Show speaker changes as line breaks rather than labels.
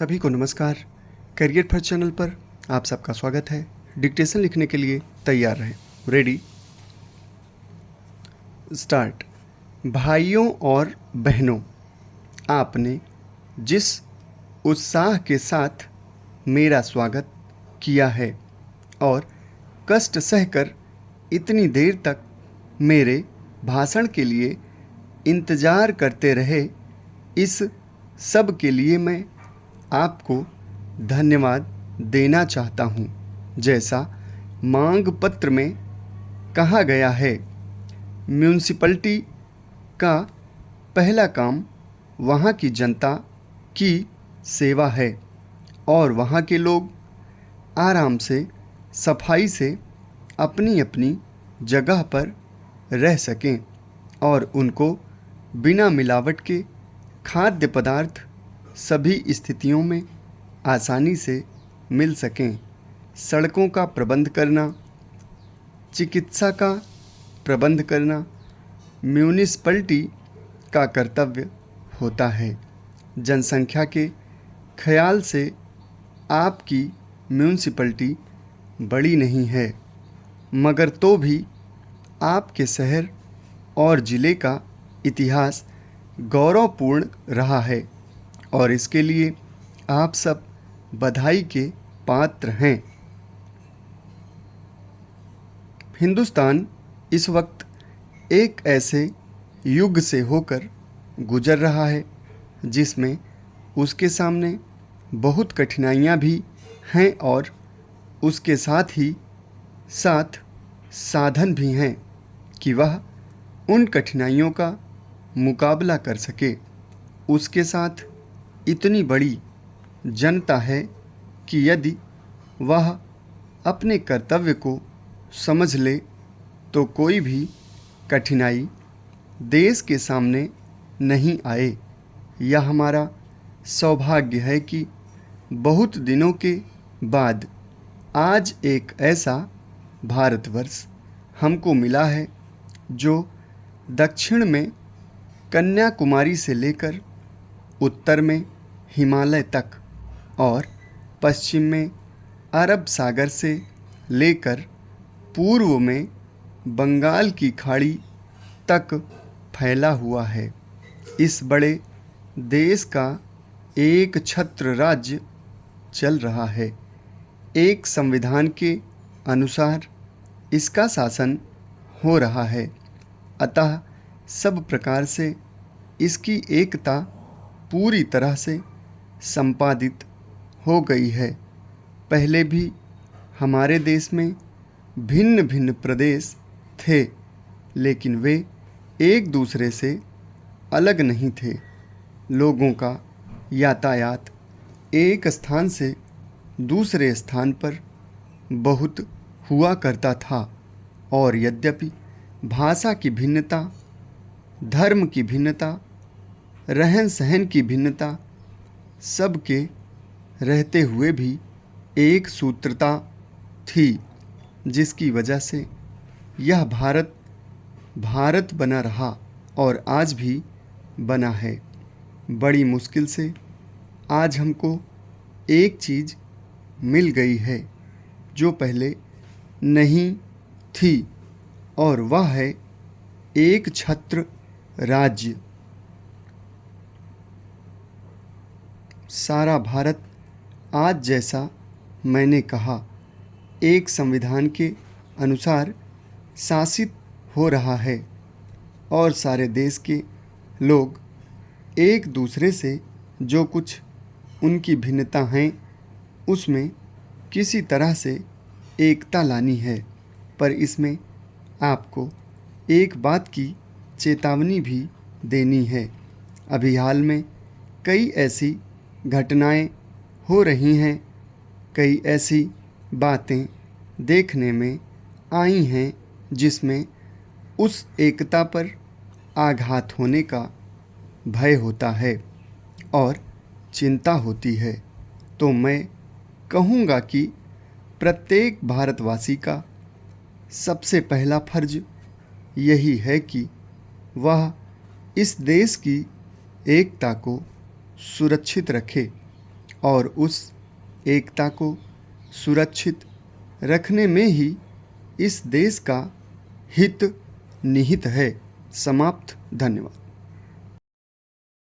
सभी को नमस्कार। करियर फर्स्ट चैनल पर आप सबका स्वागत है। डिक्टेशन लिखने के लिए तैयार रहें। Ready start. भाइयों और बहनों, आपने जिस उत्साह के साथ मेरा स्वागत किया है और कष्ट सहकर इतनी देर तक मेरे भाषण के लिए इंतज़ार करते रहे, इस सब के लिए मैं आपको धन्यवाद देना चाहता हूँ। जैसा मांग पत्र में कहा गया है, म्यूनिसिपैलिटी का पहला काम वहाँ की जनता की सेवा है और वहाँ के लोग आराम से सफाई से अपनी अपनी जगह पर रह सकें और उनको बिना मिलावट के खाद्य पदार्थ सभी स्थितियों में आसानी से मिल सकें। सड़कों का प्रबंध करना, चिकित्सा का प्रबंध करना म्यूनिसिपैलिटी का कर्तव्य होता है। जनसंख्या के ख्याल से आपकी म्यूनिसिपैलिटी बड़ी नहीं है, मगर तो भी आपके शहर और ज़िले का इतिहास गौरवपूर्ण रहा है और इसके लिए आप सब बधाई के पात्र हैं। हिंदुस्तान इस वक्त एक ऐसे युग से होकर गुजर रहा है जिसमें उसके सामने बहुत कठिनाइयाँ भी हैं और उसके साथ ही साथ साधन भी हैं कि वह उन कठिनाइयों का मुकाबला कर सके। उसके साथ इतनी बड़ी जनता है कि यदि वह अपने कर्तव्य को समझ ले तो कोई भी कठिनाई देश के सामने नहीं आए। यह हमारा सौभाग्य है कि बहुत दिनों के बाद आज एक ऐसा भारतवर्ष हमको मिला है जो दक्षिण में कन्याकुमारी से लेकर उत्तर में हिमालय तक और पश्चिम में अरब सागर से लेकर पूर्व में बंगाल की खाड़ी तक फैला हुआ है। इस बड़े देश का एक छत्र राज्य चल रहा है। एक संविधान के अनुसार इसका शासन हो रहा है, अतः सब प्रकार से इसकी एकता पूरी तरह से संपादित हो गई है। पहले भी हमारे देश में भिन्न भिन्न प्रदेश थे, लेकिन वे एक दूसरे से अलग नहीं थे। लोगों का यातायात एक स्थान से दूसरे स्थान पर बहुत हुआ करता था और यद्यपि भाषा की भिन्नता, धर्म की भिन्नता, रहन सहन की भिन्नता सबके रहते हुए भी एक सूत्रता थी, जिसकी वजह से यह भारत बना रहा और आज भी बना है। बड़ी मुश्किल से आज हमको एक चीज़ मिल गई है जो पहले नहीं थी और वह है एक छत्र राज्य। सारा भारत आज, जैसा मैंने कहा, एक संविधान के अनुसार शासित हो रहा है और सारे देश के लोग एक दूसरे से जो कुछ उनकी भिन्नता हैं उसमें किसी तरह से एकता लानी है। पर इसमें आपको एक बात की चेतावनी भी देनी है। अभी हाल में कई ऐसी घटनाएं हो रही हैं, कई ऐसी बातें देखने में आई हैं जिसमें उस एकता पर आघात होने का भय होता है और चिंता होती है। तो मैं कहूँगा कि प्रत्येक भारतवासी का सबसे पहला फर्ज यही है कि वह इस देश की एकता को सुरक्षित रखे और उस एकता को सुरक्षित रखने में ही इस देश का हित निहित है। समाप्त। धन्यवाद।